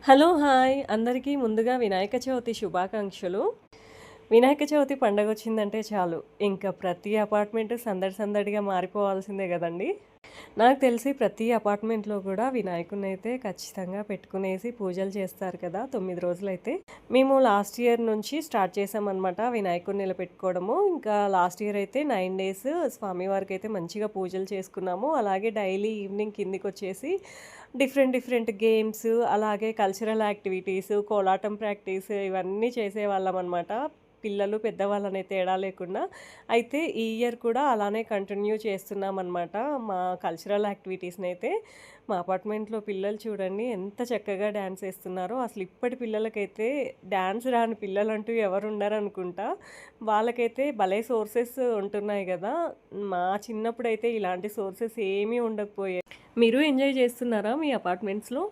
Hello! Hi! అందరికీ ముందుగా వినాయక చవితి శుభాకాంక్షలు. వినాయక చవితి పండగొచ్చిందంటే చాలు, ఇంక ప్రతి అపార్ట్‌మెంటు సందడి సందడిగా మారిపోవాల్సిందే గదండీ! నాకు తెలిసి ప్రతి అపార్ట్‌మెంట్‌లో గూడా వినాయకుడినైతే ఖచ్చితంగా పెట్టుకునేసి పూజలు చేస్తారు కదా! 9 రోజులైతే. మేము లాస్ట్ ఇయర్ నుంచి స్టార్ట్ చేశామనమాట వినాయకుడిని ఇలా పెట్టుకోవడము. ఇంకా లాస్ట్ ఇయర్ అయితే 9 డేస్ స్వామివారికైతే మంచిగా పూజలు చేసుకున్నాము. అలాగే డైలీ ఈవినింగ్ కిందికొచ్చేసి డిఫరెంట్ డిఫరెంట్ గేమ్స్, అలాగే కల్చరల్ యాక్టివిటీస్, కోలాటం ప్రాక్టీస్ ఇవన్నీ చేసేవాళ్ళమనమాట. పిల్లలు, పెద్దవాళ్ళనే తేడా లేకుండా. అయితే ఈ ఇయర్ కూడా అలానే కంటిన్యూ చేస్తున్నామనమాట. మా కల్చరల్ యాక్టివిటీస్‌నైతే. మా అపార్ట్మెంట్‌లో పిల్లలు చూడండి ఎంత చక్కగా డాన్స్ ఏస్తున్నారో. అసలు ఇప్పటి పిల్లలకైతే డాన్స్ రాని పిల్లలంటూ ఎవరుండరనుకుంటా. వాళ్ళకైతే భలే సోర్సెస్ ఉంటున్నాయి గదా! మా చిన్నప్పుడైతే ఇలాంటి సోర్సెస్ ఏమీ ఉండకపోయేయి. మీరు ఎంజాయ్ చేస్తున్నారా మీ అపార్ట్మెంట్స్‌లో?